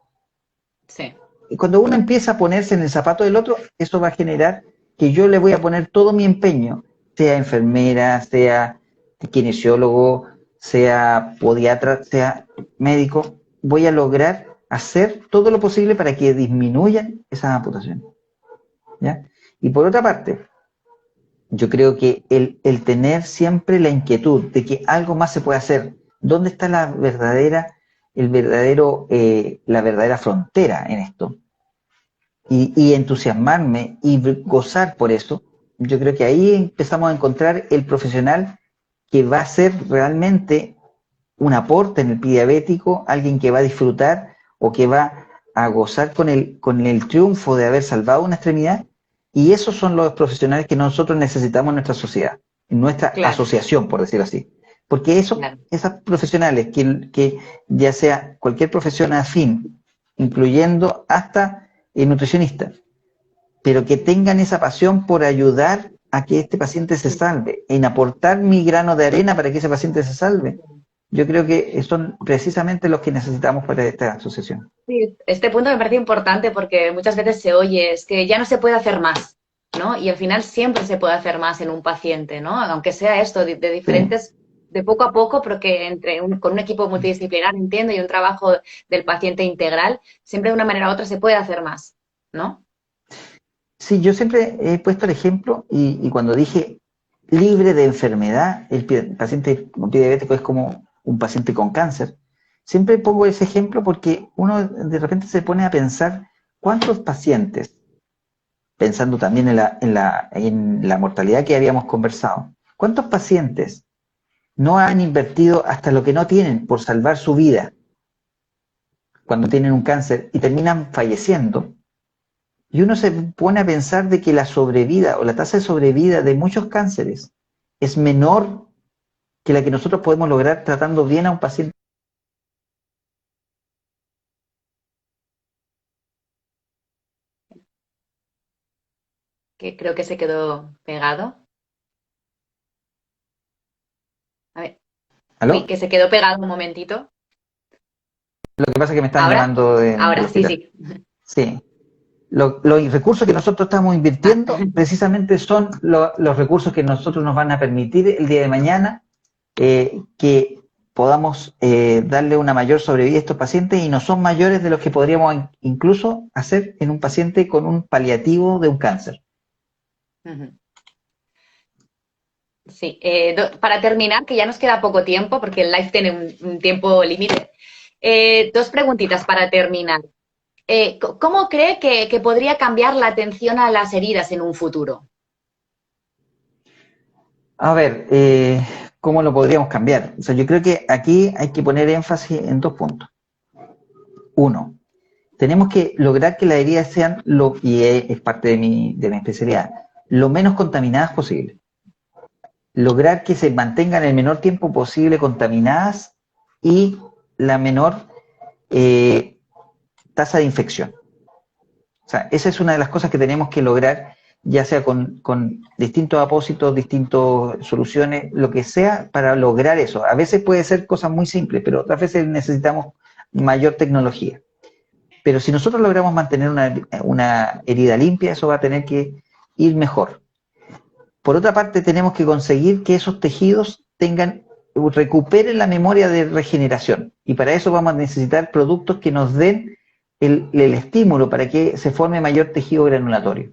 Sí, Y cuando uno empieza a ponerse en el zapato del otro, eso va a generar que yo le voy a poner todo mi empeño, sea enfermera, sea kinesiólogo, sea podiatra, sea médico, voy a lograr hacer todo lo posible para que disminuyan esas amputaciones. ¿Ya? Y por otra parte, yo creo que el tener siempre la inquietud de que algo más se puede hacer, ¿dónde está la verdadera frontera en esto? Y entusiasmarme y gozar por eso, yo creo que ahí empezamos a encontrar el profesional que va a ser realmente un aporte en el pie diabético, alguien que va a disfrutar o que va a gozar con el triunfo de haber salvado una extremidad, y esos son los profesionales que nosotros necesitamos en nuestra sociedad, en nuestra Claro, asociación, por decirlo así. Porque claro. esas profesionales, que ya sea cualquier profesión afín, incluyendo hasta el nutricionista, pero que tengan esa pasión por ayudar a que este paciente se salve, en aportar mi grano de arena para que ese paciente se salve. Yo creo que son precisamente los que necesitamos para esta asociación. Sí, este punto me parece importante porque muchas veces se oye, es que ya no se puede hacer más, ¿no? Y al final siempre se puede hacer más en un paciente, ¿no? Aunque sea esto de Sí. diferentes, de poco a poco, pero que con un equipo multidisciplinar, entiendo, y un trabajo del paciente integral, siempre de una manera u otra se puede hacer más, ¿no? Sí, yo siempre he puesto el ejemplo y cuando dije libre de enfermedad, paciente con pie diabético es como un paciente con cáncer. Siempre pongo ese ejemplo porque uno de repente se pone a pensar cuántos pacientes, pensando también en la mortalidad que habíamos conversado, cuántos pacientes no han invertido hasta lo que no tienen por salvar su vida cuando tienen un cáncer y terminan falleciendo. Y uno se pone a pensar de que la sobrevida o la tasa de sobrevida de muchos cánceres es menor que la que nosotros podemos lograr tratando bien a un paciente. Que creo que se quedó pegado. A ver, uy, ¿Aló? que se quedó pegado un momentito. Lo que pasa es que me están ¿Ahora? llamando del Ahora, sí, hospital. sí. Sí. Los recursos que nosotros estamos Ah, invirtiendo precisamente son los recursos que nosotros nos van a permitir el día de mañana que podamos darle una mayor sobrevida a estos pacientes, y no son mayores de los que podríamos incluso hacer en un paciente con un paliativo de un cáncer. ujú. Sí, para terminar, que ya nos queda poco tiempo porque el live tiene un tiempo límite. Dos preguntitas para terminar. ¿Cómo cree que podría cambiar la atención a las heridas en un futuro? A ver, ¿cómo lo podríamos cambiar? O sea, yo creo que aquí hay que poner énfasis en dos puntos. Uno, tenemos que lograr que las heridas sean, y es parte de mi especialidad, lo menos contaminadas posible. Lograr que se mantengan el menor tiempo posible contaminadas y la menor eh, tasa de infección. O sea, esa es una de las cosas que tenemos que lograr, ya sea con distintos apósitos, distintas soluciones, lo que sea, para lograr eso. A veces puede ser cosas muy simples, pero otras veces necesitamos mayor tecnología. Pero si nosotros logramos mantener una herida limpia, eso va a tener que ir mejor. Por otra parte, tenemos que conseguir que esos tejidos recuperen la memoria de regeneración. Y para eso vamos a necesitar productos que nos den el estímulo para que se forme mayor tejido granulatorio.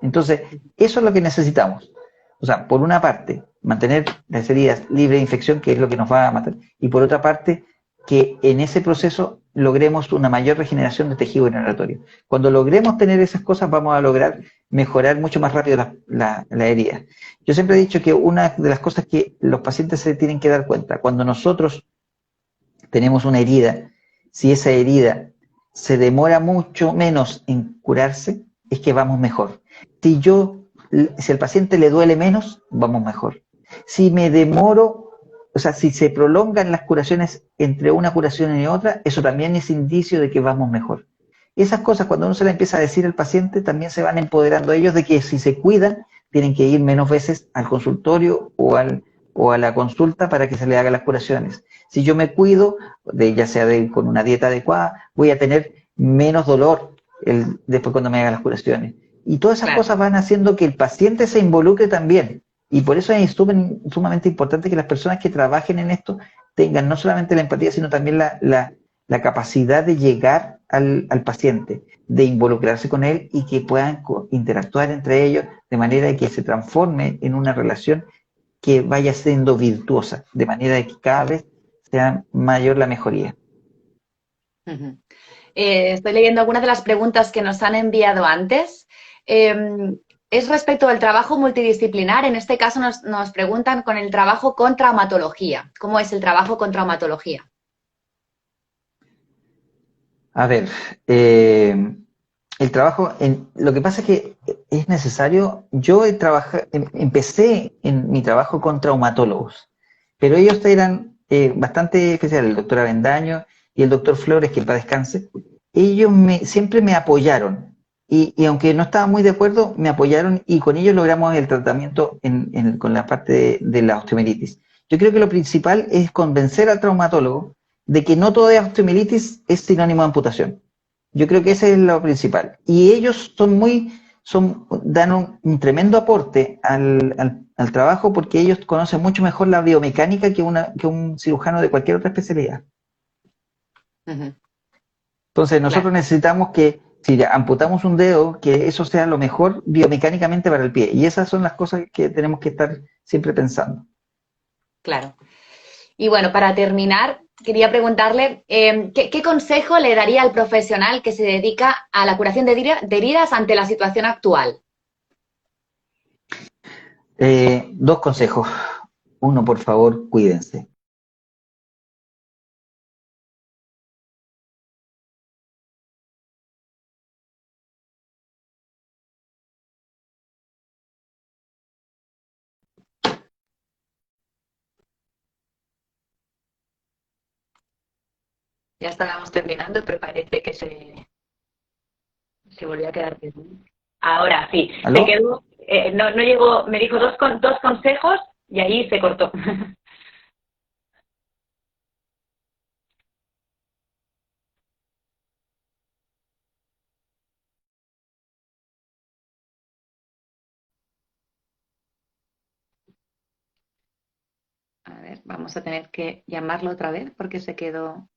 Entonces, eso es lo que necesitamos. O sea, por una parte, mantener las heridas libres de infección, que es lo que nos va a matar, y por otra parte, que en ese proceso logremos una mayor regeneración de tejido granulatorio. Cuando logremos tener esas cosas, vamos a lograr mejorar mucho más rápido la herida. Yo siempre he dicho que una de las cosas que los pacientes se tienen que dar cuenta, cuando nosotros tenemos una herida, si esa herida se demora mucho menos en curarse, es que vamos mejor. Si al paciente le duele menos, vamos mejor. Si me demoro, o sea, si se prolongan las curaciones entre una curación y otra, eso también es indicio de que vamos mejor. Esas cosas, cuando uno se las empieza a decir al paciente, también se van empoderando ellos de que si se cuidan, tienen que ir menos veces al consultorio o a la consulta para que se le hagan las curaciones. Si yo me cuido, ya sea con una dieta adecuada, voy a tener menos dolor después cuando me hagan las curaciones. Y todas esas Claro, cosas van haciendo que el paciente se involucre también. Y por eso es sumamente importante que las personas que trabajen en esto tengan no solamente la empatía, sino también la capacidad de llegar al paciente, de involucrarse con él y que puedan interactuar entre ellos de manera que se transforme en una relación que vaya siendo virtuosa, de manera que cada vez sea mayor la mejoría. ujú. Estoy leyendo algunas de las preguntas que nos han enviado antes. Eh, es respecto al trabajo multidisciplinar. En este caso nos preguntan con el trabajo con traumatología. ¿Cómo es el trabajo con traumatología? A ver, el trabajo, lo que pasa es que es necesario, yo empecé en mi trabajo con traumatólogos, pero ellos eran bastante especiales, el doctor Avendaño y el doctor Flores, que para descanse, ellos siempre me apoyaron, y aunque no estaba muy de acuerdo, me apoyaron y con ellos logramos el tratamiento con la parte de la osteomielitis. Yo creo que lo principal es convencer al traumatólogo de que no toda osteomielitis es sinónimo de amputación. Yo creo que ese es lo principal. Y ellos dan un tremendo aporte al trabajo porque ellos conocen mucho mejor la biomecánica que un cirujano de cualquier otra especialidad. Ujú, Entonces nosotros claro, necesitamos que si amputamos un dedo, que eso sea lo mejor biomecánicamente para el pie. Y esas son las cosas que tenemos que estar siempre pensando. claro. Y bueno, para terminar, quería preguntarle, ¿qué consejo le daría al profesional que se dedica a la curación de heridas ante la situación actual? Dos consejos. Uno, por favor, cuídense. Ya estábamos terminando, pero parece que se volvió a quedar perdido. Ahora sí, se ¿Aló? quedó, no llegó, me dijo dos consejos y ahí se cortó. A ver, vamos a tener que llamarlo otra vez porque se quedó.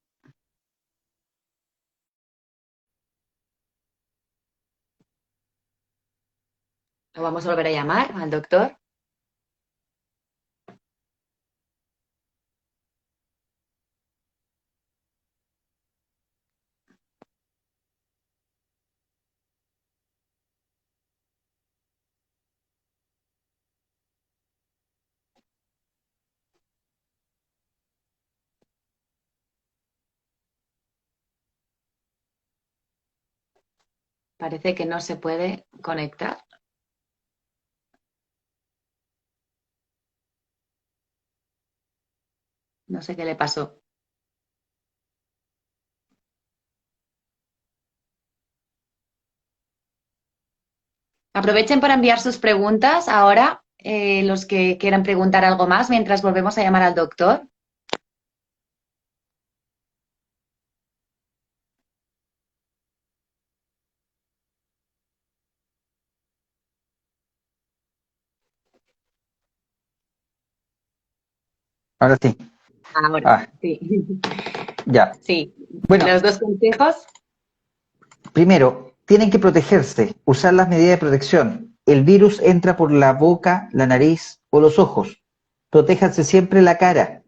Lo vamos a volver a llamar al doctor. Parece que no se puede conectar. No sé qué le pasó. Aprovechen para enviar sus preguntas ahora, los que quieran preguntar algo más, mientras volvemos a llamar al doctor. Ahora sí. Ahora, Ah, sí. ya. Sí, Bueno, los dos consejos. primero, tienen que protegerse, usar las medidas de protección. El virus entra por la boca, la nariz o los ojos. Protéjanse siempre la cara,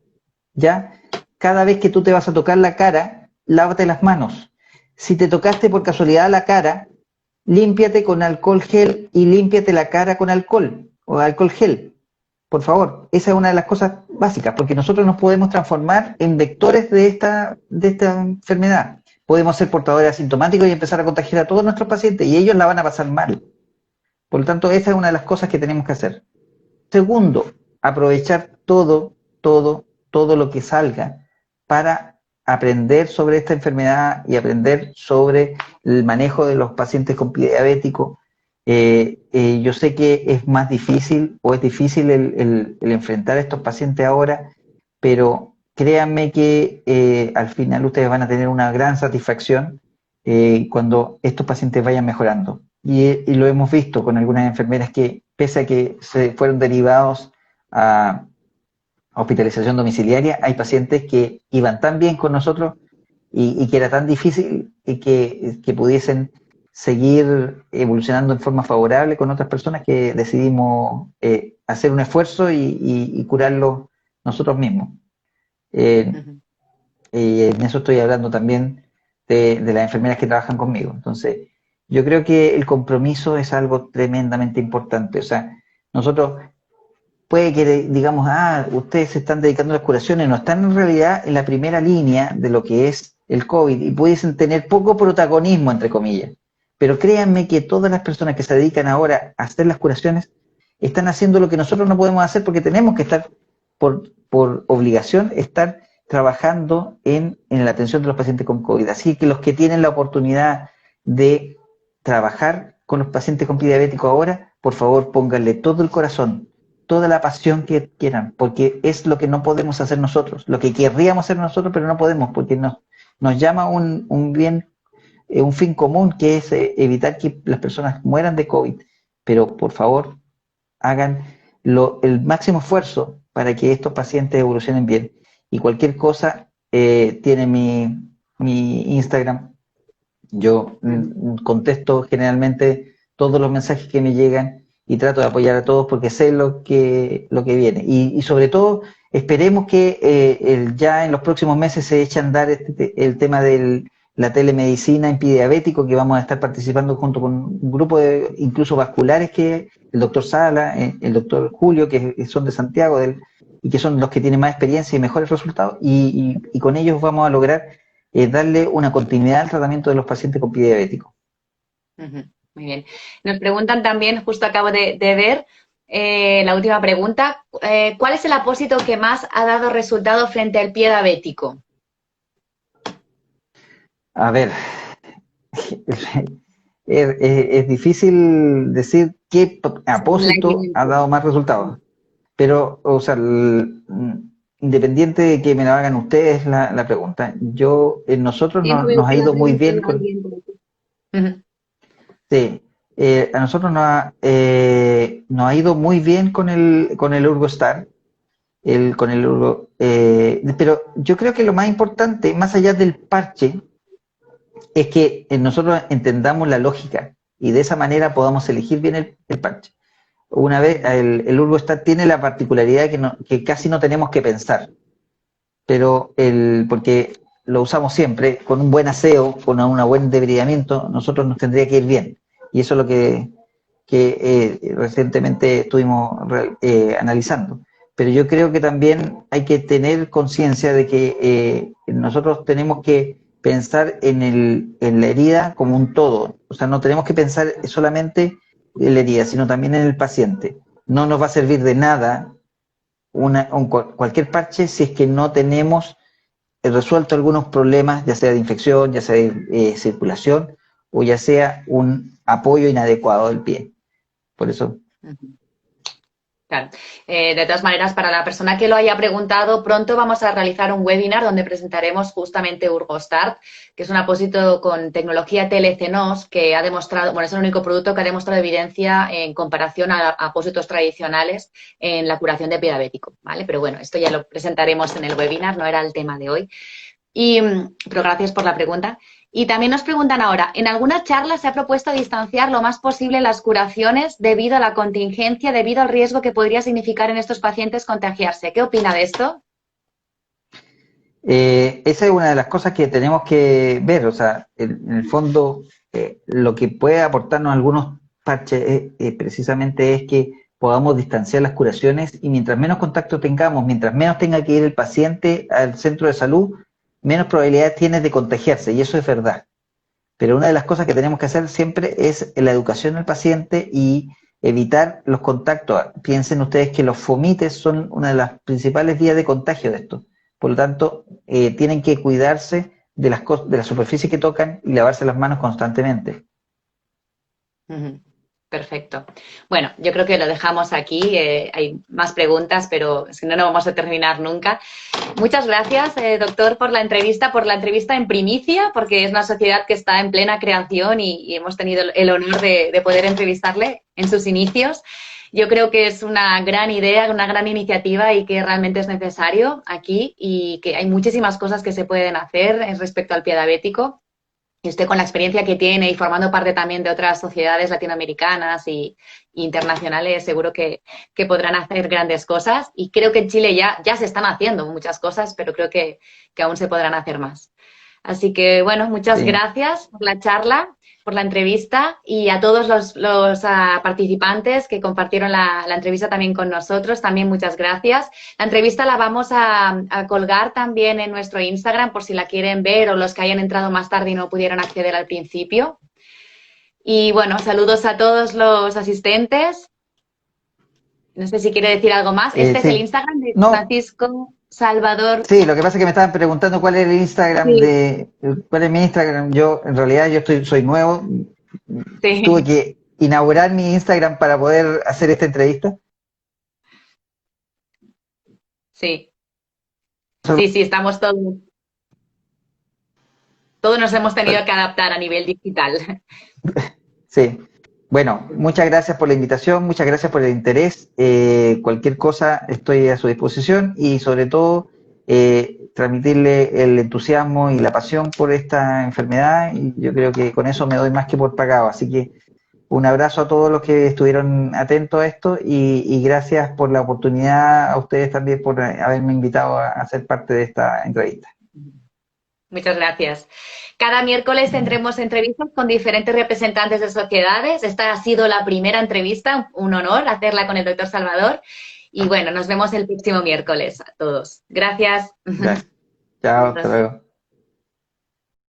¿ya? Cada vez que tú te vas a tocar la cara, lávate las manos. Si te tocaste por casualidad la cara, límpiate con alcohol gel y límpiate la cara con alcohol o alcohol gel. Por favor, esa es una de las cosas básicas, porque nosotros nos podemos transformar en vectores de esta enfermedad. Podemos ser portadores asintomáticos y empezar a contagiar a todos nuestros pacientes y ellos la van a pasar mal. Por lo tanto, esa es una de las cosas que tenemos que hacer. Segundo, aprovechar todo lo que salga para aprender sobre esta enfermedad y aprender sobre el manejo de los pacientes con pie diabético. Yo sé que es más difícil o es difícil el enfrentar a estos pacientes ahora, pero créanme que al final ustedes van a tener una gran satisfacción cuando estos pacientes vayan mejorando. Y lo hemos visto con algunas enfermeras que, pese a que se fueron derivados a hospitalización domiciliaria, hay pacientes que iban tan bien con nosotros y que era tan difícil que pudiesen seguir evolucionando en forma favorable con otras personas que decidimos hacer un esfuerzo y curarlos nosotros mismos. Eh, Ujú. y en eso estoy hablando también de las enfermeras que trabajan conmigo. Entonces, Yo creo que el compromiso es algo tremendamente importante. O sea, nosotros puede que digamos, ustedes se están dedicando a las curaciones, no están en realidad en la primera línea de lo que es el COVID y pudiesen tener poco protagonismo, entre comillas. Pero créanme que todas las personas que se dedican ahora a hacer las curaciones están haciendo lo que nosotros no podemos hacer porque tenemos que estar, por obligación, estar trabajando en la atención de los pacientes con COVID. Así que los que tienen la oportunidad de trabajar con los pacientes con pie diabético ahora, por favor pónganle todo el corazón, toda la pasión que quieran, porque es lo que no podemos hacer nosotros, lo que querríamos hacer nosotros, pero no podemos, porque nos llama un bien, un fin común, que es evitar que las personas mueran de COVID. Pero por favor, hagan el máximo esfuerzo para que estos pacientes evolucionen bien. Y cualquier cosa, tiene mi Instagram. Yo contesto generalmente todos los mensajes que me llegan y trato de apoyar a todos porque sé lo que viene. Y sobre todo, esperemos que ya en los próximos meses se eche a andar el tema de la telemedicina en pie diabético, que vamos a estar participando junto con un grupo de incluso vasculares, que el doctor Sala, el doctor Julio, que son de Santiago y que son los que tienen más experiencia y mejores resultados, y con ellos vamos a lograr darle una continuidad al tratamiento de los pacientes con pie diabético. Muy bien. Nos preguntan también, justo acabo de ver, la última pregunta, ¿cuál es el apósito que más ha dado resultado frente al pie diabético? A ver, es difícil decir qué apósito ha dado más resultados, pero, o sea, independiente de que me la hagan ustedes la pregunta, nosotros nos ha ido muy bien con... Sí, a nosotros nos ha ido muy bien con el Urgostar, pero yo creo que lo más importante, más allá del parche, es que nosotros entendamos la lógica y de esa manera podamos elegir bien el parche. Una vez, el Urgostar tiene la particularidad que casi no tenemos que pensar, pero porque lo usamos siempre, con un buen aseo, con un buen debridamiento, nosotros nos tendría que ir bien. Y eso es lo que recientemente estuvimos analizando. Pero yo creo que también hay que tener conciencia de que nosotros tenemos que pensar en la herida como un todo. O sea, no tenemos que pensar solamente en la herida, sino también en el paciente. No nos va a servir de nada cualquier parche si es que no tenemos resuelto algunos problemas, ya sea de infección, ya sea de circulación, o ya sea un apoyo inadecuado del pie. Por eso. Claro. De todas maneras, para la persona que lo haya preguntado, pronto vamos a realizar un webinar donde presentaremos justamente Urgostart, que es un apósito con tecnología TLC-NOS que ha demostrado, bueno, es el único producto que ha demostrado evidencia en comparación a apósitos tradicionales en la curación de pie diabético, ¿vale? Pero bueno, esto ya lo presentaremos en el webinar, no era el tema de hoy. Pero gracias por la pregunta. Y también nos preguntan ahora, en alguna charla se ha propuesto distanciar lo más posible las curaciones debido a la contingencia, debido al riesgo que podría significar en estos pacientes contagiarse. ¿Qué opina de esto? Esa es una de las cosas que tenemos que ver. O sea, en el fondo, lo que puede aportarnos algunos parches precisamente es que podamos distanciar las curaciones, y mientras menos contacto tengamos, mientras menos tenga que ir el paciente al centro de salud, menos probabilidades tiene de contagiarse, y eso es verdad. Pero una de las cosas que tenemos que hacer siempre es la educación del paciente y evitar los contactos. Piensen ustedes que los fomites son una de las principales vías de contagio de esto. Por lo tanto, tienen que cuidarse de la superficie que tocan y lavarse las manos constantemente. Perfecto. Bueno, yo creo que lo dejamos aquí. Hay más preguntas, pero si no, no vamos a terminar nunca. Muchas gracias, doctor, por la entrevista en primicia, porque es una sociedad que está en plena creación y hemos tenido el honor de poder entrevistarle en sus inicios. Yo creo que es una gran idea, una gran iniciativa y que realmente es necesario aquí y que hay muchísimas cosas que se pueden hacer respecto al pie diabético. Y usted, con la experiencia que tiene y formando parte también de otras sociedades latinoamericanas e internacionales, seguro que podrán hacer grandes cosas. Y creo que en Chile ya se están haciendo muchas cosas, pero creo que aún se podrán hacer más. Así que, bueno, muchas Sí. gracias por la charla, por la entrevista y a todos los participantes que compartieron la entrevista también con nosotros, también muchas gracias. La entrevista la vamos a colgar también en nuestro Instagram por si la quieren ver o los que hayan entrado más tarde y no pudieron acceder al principio. Y bueno, saludos a todos los asistentes. No sé si quiere decir algo más. Este es el Sí. Instagram de No, Francisco Salvador. sí, lo que pasa es que me estaban preguntando cuál es el Instagram Sí, cuál es mi Instagram. Yo, en realidad, soy nuevo. Tuve sí, que inaugurar mi Instagram para poder hacer esta entrevista. sí. Sí, sí, estamos todos nos hemos tenido Bueno, que adaptar a nivel digital. sí. Bueno, muchas gracias por la invitación, muchas gracias por el interés. Cualquier cosa estoy a su disposición y sobre todo transmitirle el entusiasmo y la pasión por esta enfermedad y yo creo que con eso me doy más que por pagado. Así que un abrazo a todos los que estuvieron atentos a esto y gracias por la oportunidad a ustedes también por haberme invitado a ser parte de esta entrevista. Muchas gracias. Cada miércoles tendremos entrevistas con diferentes representantes de sociedades. Esta ha sido la primera entrevista, un honor hacerla con el doctor Salvador. Y bueno, nos vemos el próximo miércoles a todos. Gracias. Gracias. Chao, hasta luego.